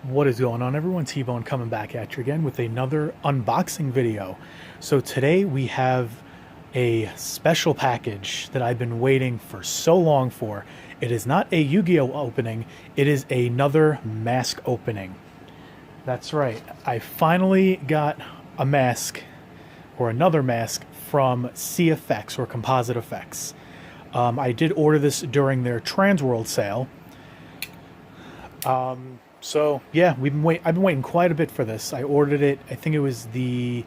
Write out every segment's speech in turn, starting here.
What is going on, everyone? T-Bone coming back at you again with another unboxing video. So today we have a special package that I've been waiting for so long for. It is not a Yu-Gi-Oh opening, it is another mask opening. That's right, I finally got a mask, or another mask, from CFX, or Composite Effects. I did order this during their Transworld sale. So yeah, I've been waiting quite a bit for this. I ordered it, I think it was the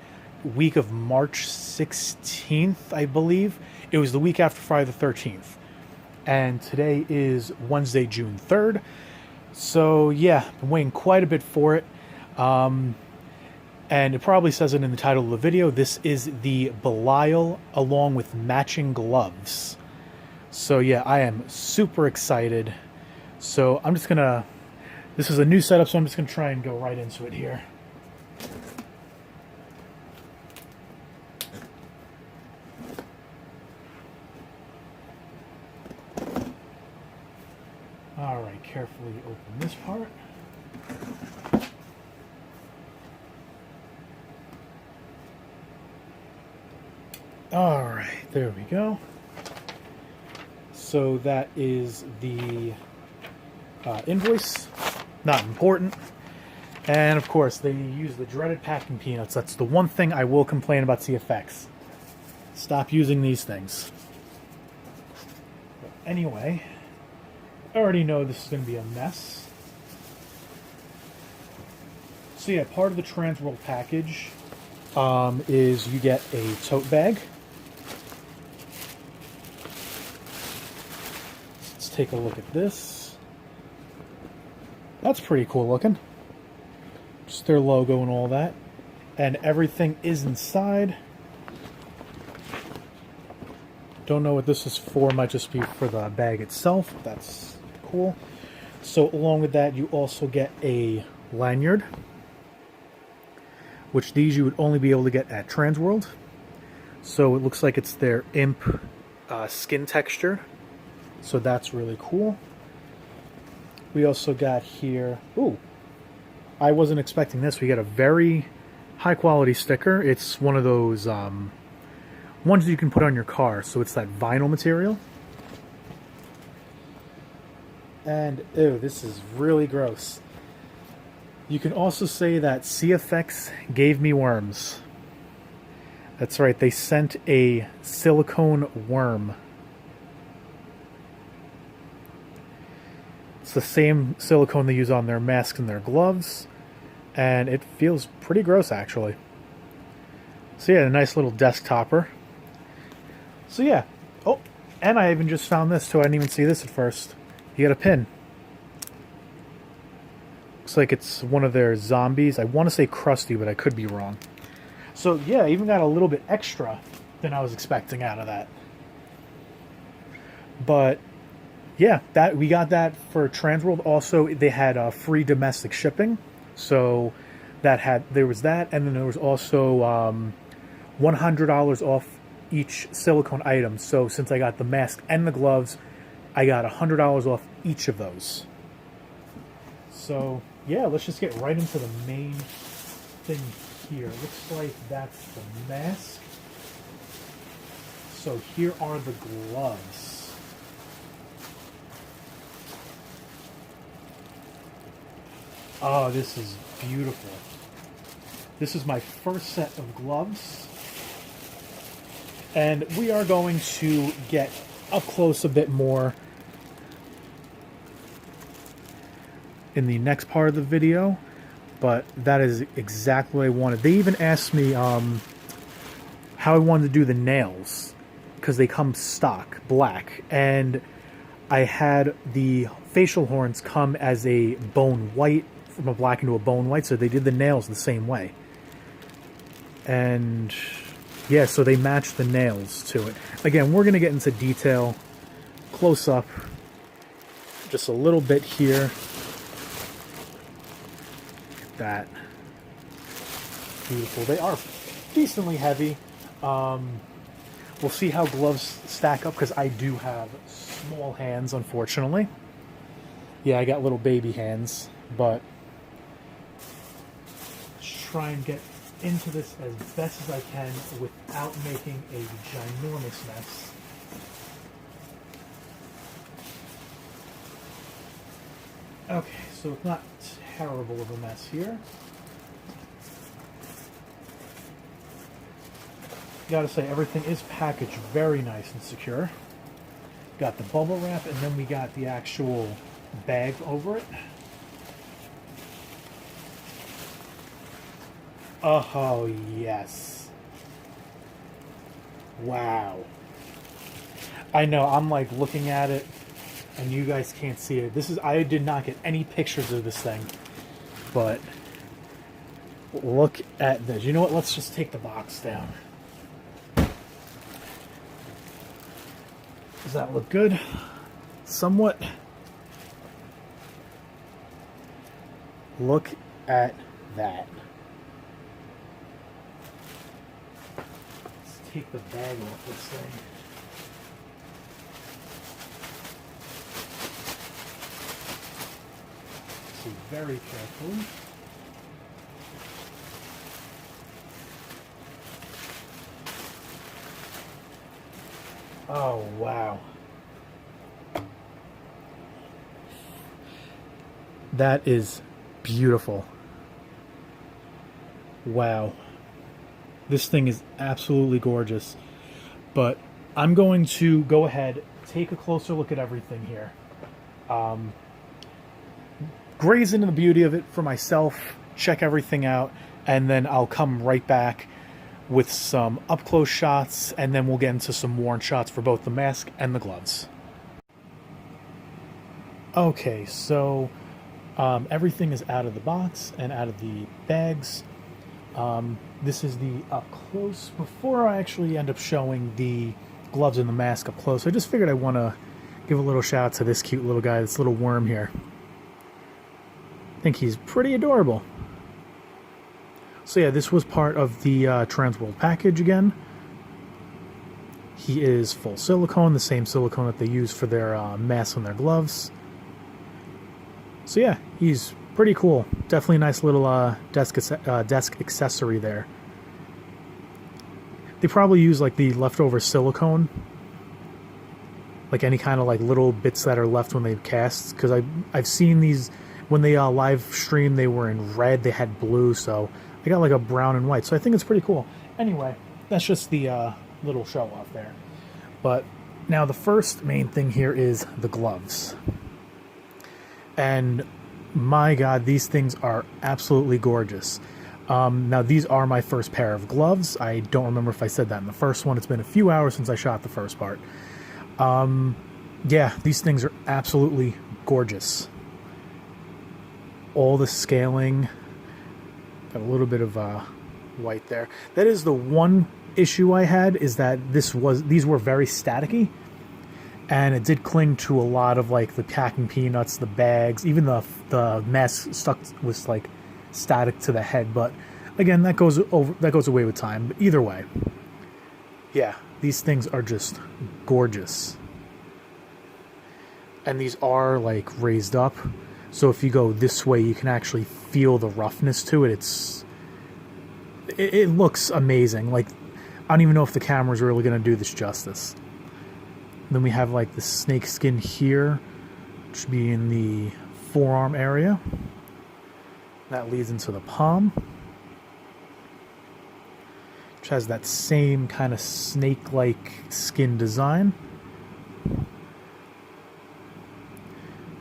week of March 16th, I believe. It was the week after Friday the 13th. And today is Wednesday, June 3rd. So yeah, been waiting quite a bit for it. And it probably says it in the title of the video. This is the Belial along with matching gloves. So yeah, I am super excited. So I'm just gonna, this is a new setup, so I'm just gonna try and go right into it here. All right, carefully open this part. All right, there we go. So that is the invoice, not important. And of course, they use the dreaded packing peanuts. That's the one thing I will complain about CFX. Stop using these things. But anyway, I already know this is going to be a mess. So yeah, part of the Transworld package is you get a tote bag. Let's take a look at this. That's pretty cool looking. Just their logo and all that. And everything is inside. Don't know what this is for. Might just be for the bag itself. That's cool. So along with that, you also get a lanyard, which these you would only be able to get at Transworld. So it looks like it's their imp skin texture. So that's really cool. We also got here, ooh, I wasn't expecting this. We got a very high quality sticker. It's one of those ones that you can put on your car. So it's that vinyl material. And ew, this is really gross. You can also say that CFX gave me worms. That's right, they sent a silicone worm. It's the same silicone they use on their masks and their gloves, and it feels pretty gross actually. So yeah, a nice little desk topper. So yeah, oh, and I even just found this too. I didn't even see this at first. You got a pin. Looks like it's one of their zombies. I want to say Krusty, but I could be wrong. So yeah, I even got a little bit extra than I was expecting out of that. But yeah, that we got that for Transworld. Also, they had free domestic shipping, so there was that, and then there was also $100 off each silicone item. So since I got the mask and the gloves, I got $100 off each of those. So yeah, let's just get right into the main thing here. Looks like that's the mask. So here are the gloves. Oh, this is beautiful. This is my first set of gloves. And we are going to get up close a bit more in the next part of the video. But that is exactly what I wanted. They even asked me how I wanted to do the nails, because they come stock, black. And I had the facial horns come as a bone white, from a black into a bone white, so they did the nails the same way. And yeah, so they matched the nails to it. Again, we're going to get into detail, close up, just a little bit here. That beautiful. They are decently heavy. We'll see how gloves stack up, because I do have small hands, unfortunately. Yeah, I got little baby hands, but try and get into this as best as I can without making a ginormous mess. Okay, so it's not terrible of a mess here. Gotta say, everything is packaged very nice and secure. Got the bubble wrap, and then we got the actual bag over it. Oh, yes. Wow. I know, I'm like looking at it, and you guys can't see it. This is, I did not get any pictures of this thing, but look at this. You know what? Let's just take the box down. Does that look good? Somewhat. Look at that. Let's take the bag off this thing. So very carefully. Oh, wow. That is beautiful. Wow. This thing is absolutely gorgeous. But I'm going to go ahead, take a closer look at everything here. Graze into the beauty of it for myself, check everything out, and then I'll come right back with some up-close shots, and then we'll get into some worn shots for both the mask and the gloves. Okay, so everything is out of the box and out of the bags. This is the up-close. Before I actually end up showing the gloves and the mask up-close, I just figured I want to give a little shout out to this cute little guy, this little worm here. I think he's pretty adorable. So yeah, this was part of the Transworld package again. He is full silicone, the same silicone that they use for their masks and their gloves. So yeah, he's pretty cool. Definitely a nice little desk accessory there. They probably use like the leftover silicone, like any kind of like little bits that are left when they cast. Because I've seen these when they live stream, they were in red, they had blue, so they got like a brown and white, so I think it's pretty cool. Anyway, that's just the little show off there. But now the first main thing here is the gloves. And my god, these things are absolutely gorgeous. Now these are my first pair of gloves. I don't remember if I said that in the first one. It's been a few hours since I shot the first part. Yeah, these things are absolutely gorgeous. All the scaling. Got a little bit of white there. That is the one issue I had, is that these were very staticky, and it did cling to a lot of like the packing peanuts, the bags, even the mask stuck was like static to the head. But again, that goes away with time. But either way, yeah, these things are just gorgeous, and these are like raised up. So if you go this way, you can actually feel the roughness to it. It looks amazing. Like, I don't even know if the camera's really going to do this justice. Then we have like the snake skin here, which should be in the forearm area. That leads into the palm, which has that same kind of snake-like skin design.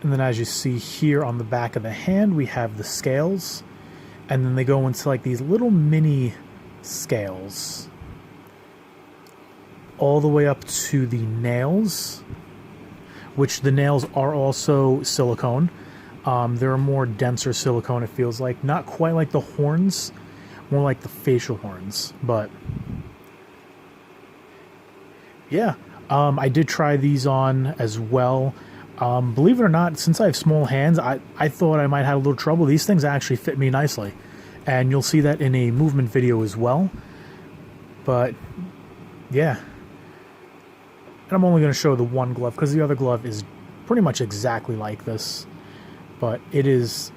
And then as you see here on the back of the hand, we have the scales. And then they go into like these little mini scales. All the way up to the nails, which the nails are also silicone. They're a more denser silicone, it feels like. Not quite like the horns, more like the facial horns. But yeah, I did try these on as well. Believe it or not, since I have small hands, I thought I might have a little trouble. These things actually fit me nicely. And you'll see that in a movement video as well. But, yeah. And I'm only going to show the one glove, because the other glove is pretty much exactly like this. But it is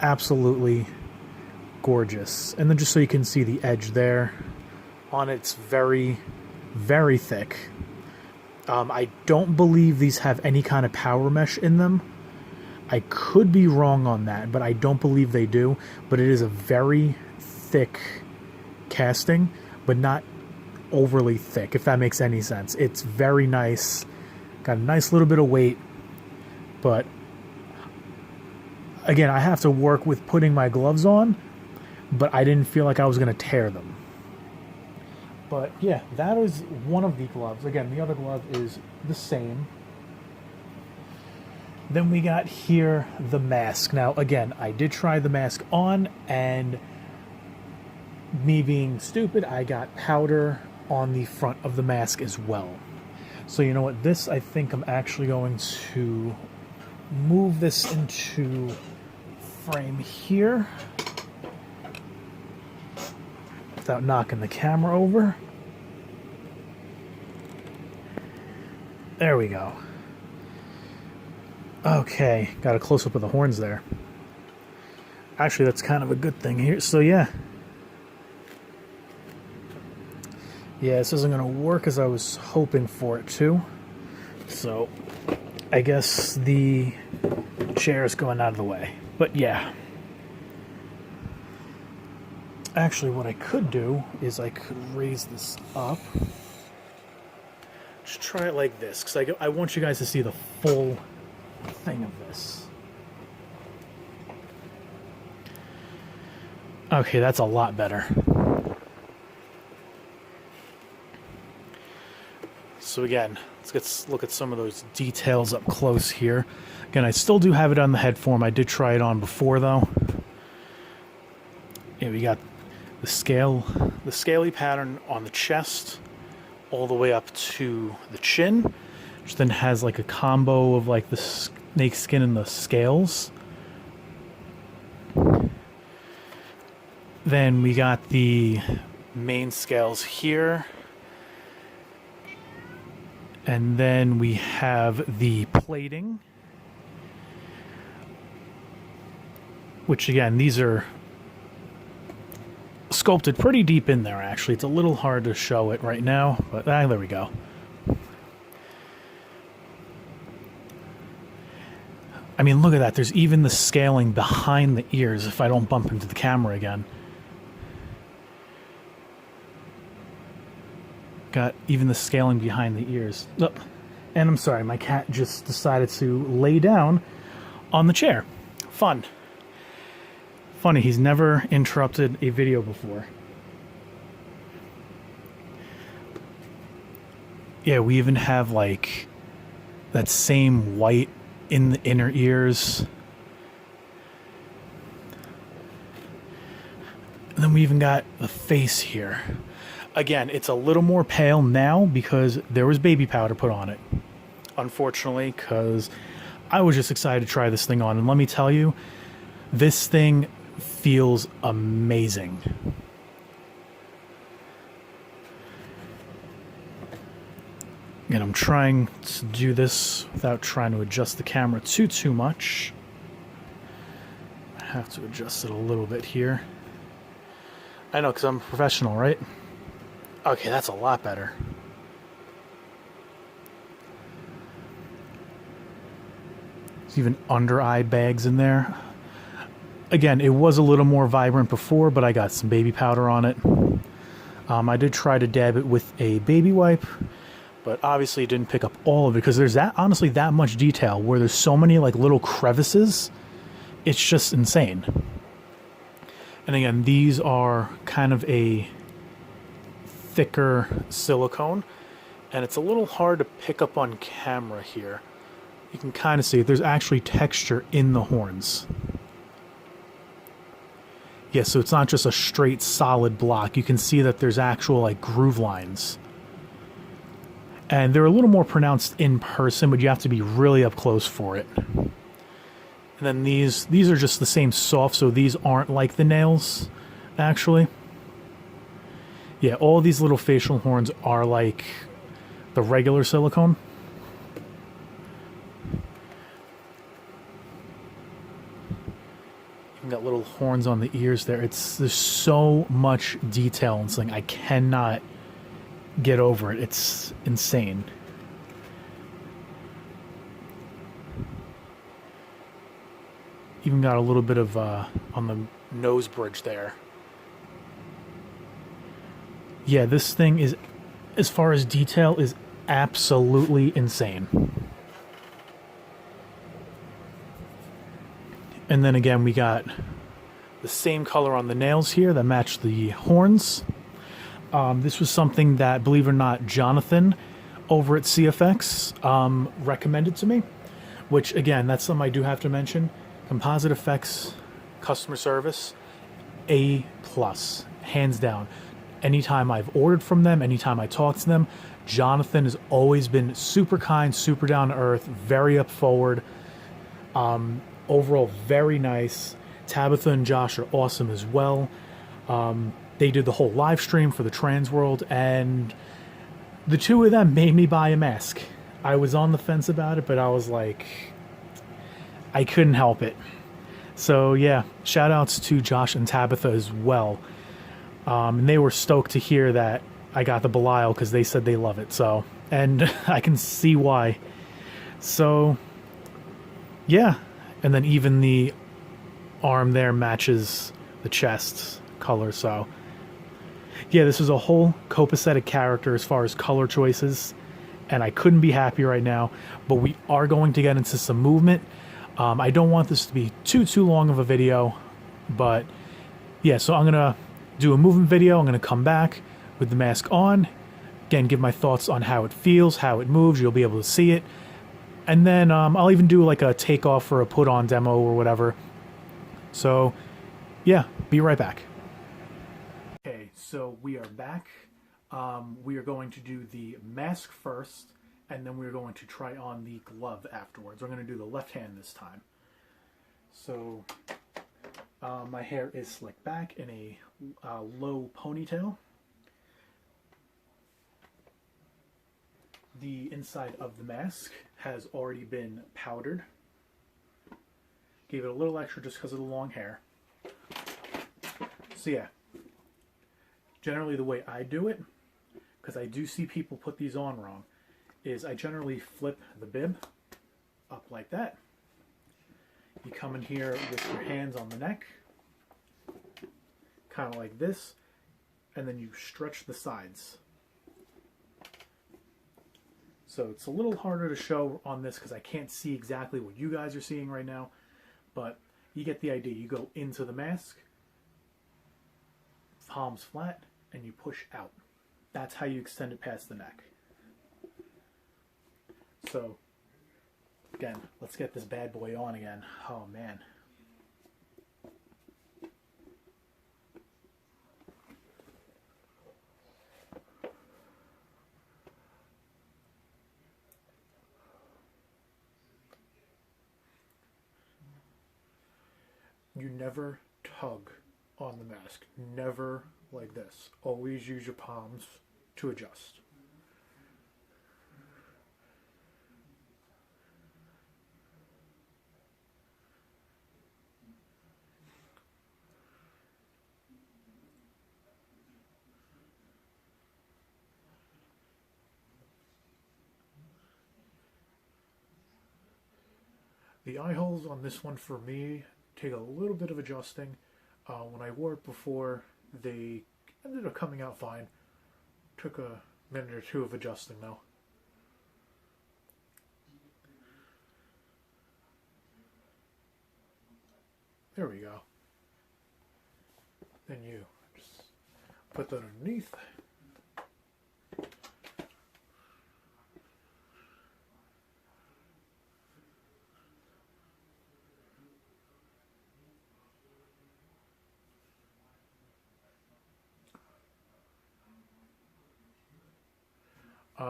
absolutely gorgeous. And then just so you can see the edge there on it's very, very thick. I don't believe these have any kind of power mesh in them. I could be wrong on that, but I don't believe they do. But it is a very thick casting, but not overly thick, if that makes any sense. It's very nice. Got a nice little bit of weight, but again, I have to work with putting my gloves on, but I didn't feel like I was going to tear them. But yeah, that is one of the gloves. Again, the other glove is the same. Then we got here the mask. Now, again, I did try the mask on, and me being stupid, I got powder on the front of the mask as well. So you know what? This, I think I'm actually going to move this into frame here without knocking the camera over. There we go. Okay, got a close-up of the horns there. Actually, that's kind of a good thing here. So yeah. Yeah, this isn't going to work as I was hoping for it to. So, I guess the chair is going out of the way. But yeah. Actually, what I could do is I could raise this up. Just try it like this, because I want you guys to see the full thing of this. Okay, that's a lot better. So again, let's look at some of those details up close here. Again, I still do have it on the head form. I did try it on before though. Yeah, we got the scaly pattern on the chest all the way up to the chin, which then has like a combo of like the snake skin and the scales. Then we got the main scales here. And then we have the plating, which again, these are sculpted pretty deep in there actually. It's a little hard to show it right now, but there we go. I mean, look at that. There's even the scaling behind the ears if I don't bump into the camera again. Got even the scaling behind the ears. Oh, and I'm sorry, my cat just decided to lay down on the chair. Fun. Funny, he's never interrupted a video before. Yeah, we even have like that same white in the inner ears. And then we even got the face here. Again, it's a little more pale now because there was baby powder put on it. Unfortunately, because I was just excited to try this thing on. And let me tell you, this thing feels amazing. Again, I'm trying to do this without trying to adjust the camera too much. I have to adjust it a little bit here. I know, because I'm a professional, right? Okay, that's a lot better. There's even under eye bags in there. Again, it was a little more vibrant before, but I got some baby powder on it. I did try to dab it with a baby wipe, but obviously it didn't pick up all of it because there's honestly that much detail where there's so many like little crevices. It's just insane. And again, these are kind of a thicker silicone, and it's a little hard to pick up on camera here. You can kind of see there's actually texture in the horns. Yeah, so it's not just a straight solid block. You can see that there's actual like groove lines. And they're a little more pronounced in person, but you have to be really up close for it. And then these are just the same soft, so these aren't like the nails, actually. Yeah, all these little facial horns are like the regular silicone. Even got little horns on the ears there. There's so much detail in this thing. I cannot get over it. It's insane. Even got a little bit of on the nose bridge there. Yeah, this thing is, as far as detail, is absolutely insane. And then again, we got the same color on the nails here that match the horns. This was something that, believe it or not, Jonathan over at CFX recommended to me, which again, that's something I do have to mention. Composite Effects customer service, A+, hands down. Anytime I've ordered from them, anytime I talk to them, Jonathan has always been super kind, super down to earth, very up forward. Overall, very nice. Tabitha and Josh are awesome as well. They did the whole live stream for the trans world, and the two of them made me buy a mask. I was on the fence about it, but I was like, I couldn't help it. So yeah, shout outs to Josh and Tabitha as well. And they were stoked to hear that I got the Belial because they said they love it. So, and I can see why. So yeah, and then even the arm there matches the chest color. So yeah, this is a whole copacetic character as far as color choices, and I couldn't be happier right now. But we are going to get into some movement. I don't want this to be too long of a video, but yeah, so I'm gonna do a movement video. I'm gonna come back with the mask on, again, give my thoughts on how it feels, how it moves. You'll be able to see it, and then I'll even do like a takeoff or a put on demo or whatever. So yeah, be right back. Okay, so we are back. We are going to do the mask first, and then we're going to try on the glove afterwards. We're going to do the left hand this time. So my hair is slicked back in a low ponytail. The inside of the mask has already been powdered. Gave it a little extra just because of the long hair. So yeah, generally the way I do it, because I do see people put these on wrong, is I generally flip the bib up like that. You come in here with your hands on the neck, kind of like this, and then you stretch the sides. So it's a little harder to show on this because I can't see exactly what you guys are seeing right now, but you get the idea. You go into the mask, palms flat, and you push out. That's how you extend it past the neck. So, again, let's get this bad boy on again. Oh, man. You never tug on the mask. Never like this. Always use your palms to adjust. The eye holes on this one for me take a little bit of adjusting. When I wore it before, they ended up coming out fine. Took a minute or two of adjusting though. There we go. Then you just put that underneath.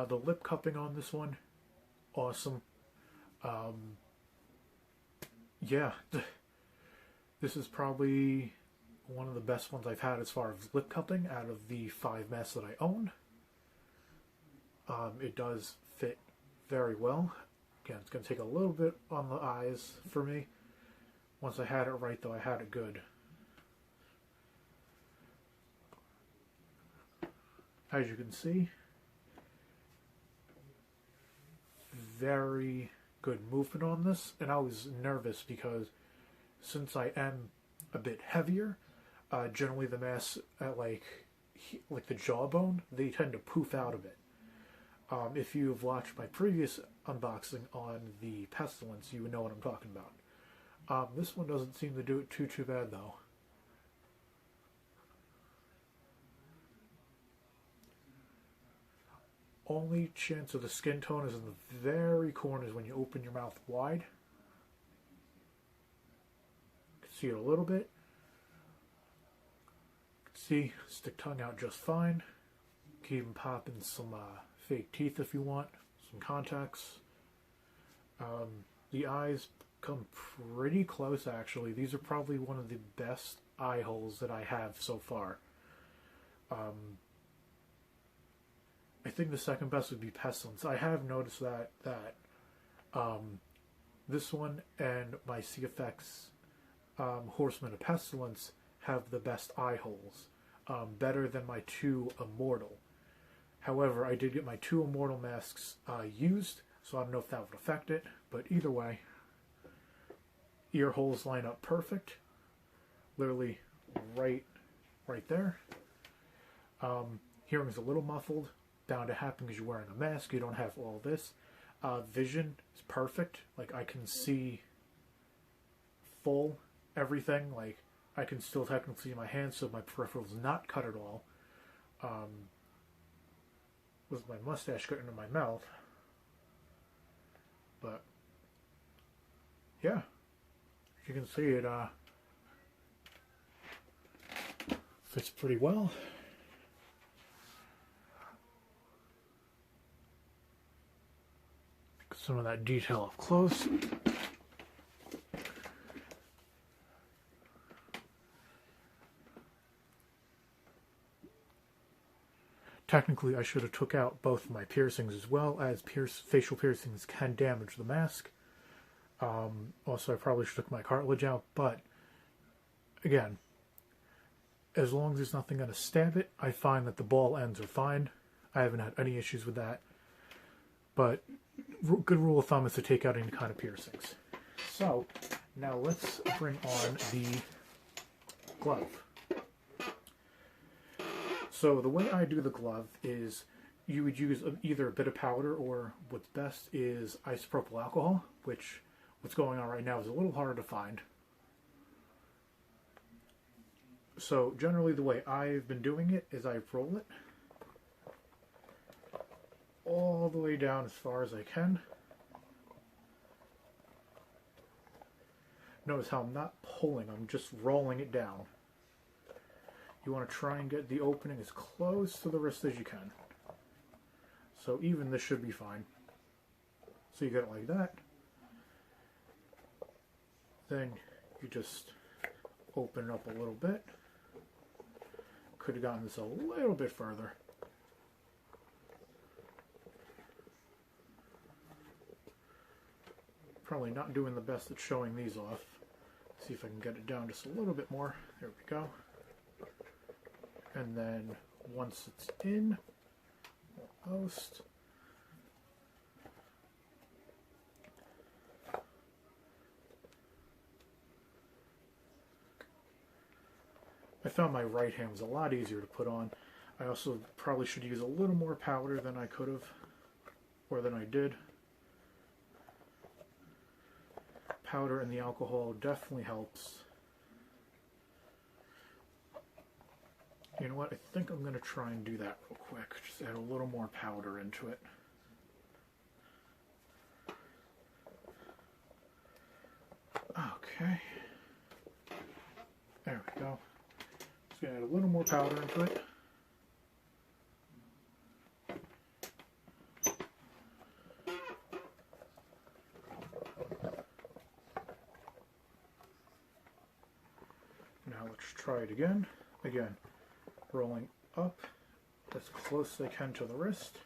The lip cupping on this one, awesome. Yeah, this is probably one of the best ones I've had as far as lip cupping out of the 5 masks that I own. It does fit very well. Again, it's going to take a little bit on the eyes for me, Once I had it right, though, I had it good. As you can see, very good movement on this, and I was nervous because since I am a bit heavier, generally the masks at like the jawbone, they tend to poof out a bit. If you've watched my previous unboxing on the Pestilence, you would know what I'm talking about. This one doesn't seem to do it too bad though. Only chance of the skin tone is in the very corners when you open your mouth wide. You can see it a little bit. You can see, stick tongue out just fine. You can even pop in some fake teeth if you want, some contacts. The eyes come pretty close actually. These are probably one of the best eye holes that I have so far. I think the second best would be Pestilence. I have noticed that this one and my CFX Horseman of Pestilence have the best eye holes, better than my 2 Immortal. However, I did get my 2 Immortal masks used, so I don't know if that would affect it, but either way, ear holes line up perfect, literally right there. Hearing's a little muffled, bound to happen because you're wearing a mask, you don't have all this. Vision is perfect, like I can see full everything, like I can still technically see my hands, so my peripheral's not cut at all. With my mustache cut into my mouth. But yeah, you can see it fits pretty well. Some of that detail up close. Technically, I should have took out both of my piercings as well, as facial piercings can damage the mask. Also, I probably should have took my cartilage out, but again, as long as there's nothing going to stab it, I find that the ball ends are fine. I haven't had any issues with that. But good rule of thumb is to take out any kind of piercings. So, now let's bring on the glove. So the way I do the glove is you would use either a bit of powder, or what's best is isopropyl alcohol, which what's going on right now is a little harder to find. So generally the way I've been doing it is I roll it all the way down as far as I can. Notice how I'm not pulling, I'm just rolling it down. You want to try and get the opening as close to the wrist as you can. So even this should be fine. So you get it like that. Then you just open it up a little bit. Could have gotten this a little bit further. Probably not doing the best at showing these off. See if I can get it down just a little bit more. There we go. And then once it's in, almost, I found my right hand was a lot easier to put on. I also probably should use a little more powder than I could have, or than I did. Powder and the alcohol definitely helps. You know what, I think I'm going to try and do that real quick. Just add a little more powder into it. Okay. There we go. Just going to add a little more powder into it. Now let's try it again. Again. Rolling up as close as I can to the wrist.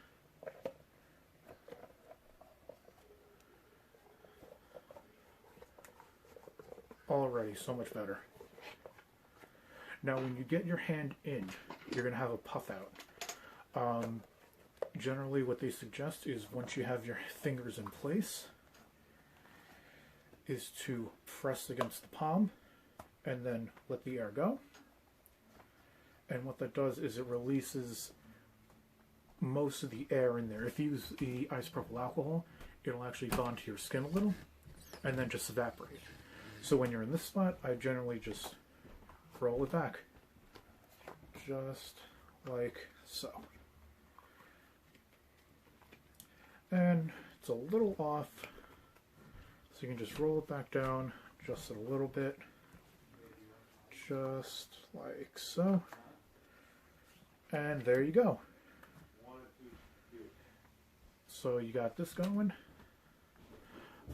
All already so much better. Now, when you get your hand in, you're going to have a puff out. Generally, what they suggest is once you have your fingers in place, is to press against the palm and then let the air go. And what that does is it releases most of the air in there. If you use the isopropyl alcohol, it'll actually bond to your skin a little and then just evaporate. So when you're in this spot, I generally just roll it back. Just like so. And it's a little off, so you can just roll it back down just a little bit. Just like so. And there you go. So you got this going.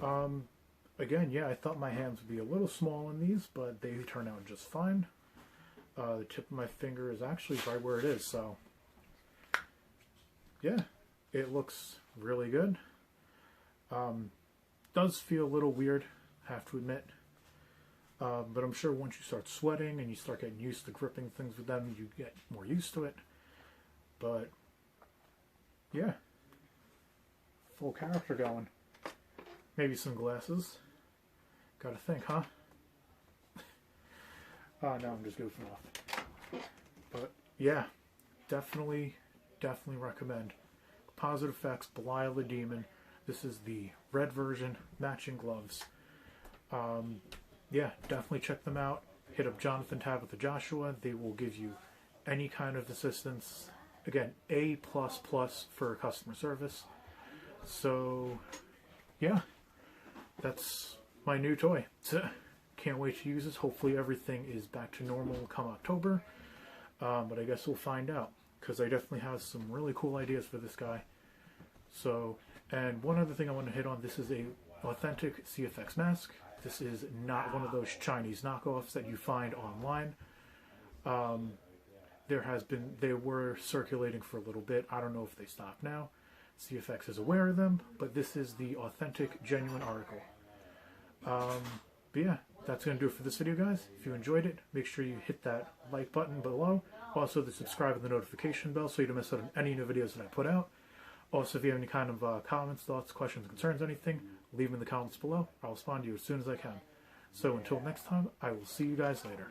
Again, yeah, I thought my hands would be a little small in these, but they turn out just fine. The tip of my finger is actually right where it is, so yeah, it looks really good. Does feel a little weird, have to admit, but I'm sure once you start sweating and you start getting used to gripping things with them, you get more used to it. But yeah, full character going. Maybe some glasses. Gotta think, huh? Oh, no, I'm just goofing off. But yeah, definitely recommend. Positive Effects, Belial the Demon. This is the red version, matching gloves. Yeah, definitely check them out. Hit up Jonathan, Tabitha, Joshua. They will give you any kind of assistance. Again, A++ for customer service. So, yeah, that's my new toy. Can't wait to use this. Hopefully everything is back to normal come October. But I guess we'll find out, because I definitely have some really cool ideas for this guy. So, and one other thing I want to hit on, this is a authentic CFX mask. This is not one of those Chinese knockoffs that you find online. They were circulating for a little bit. I don't know if they stopped now. CFX is aware of them, but this is the authentic, genuine article. But yeah, that's going to do it for this video, guys. If you enjoyed it, make sure you hit that like button below. Also, the subscribe and the notification bell so you don't miss out on any new videos that I put out. Also, if you have any kind of comments, thoughts, questions, concerns, anything, leave them in the comments below. I'll respond to you as soon as I can. So until next time, I will see you guys later.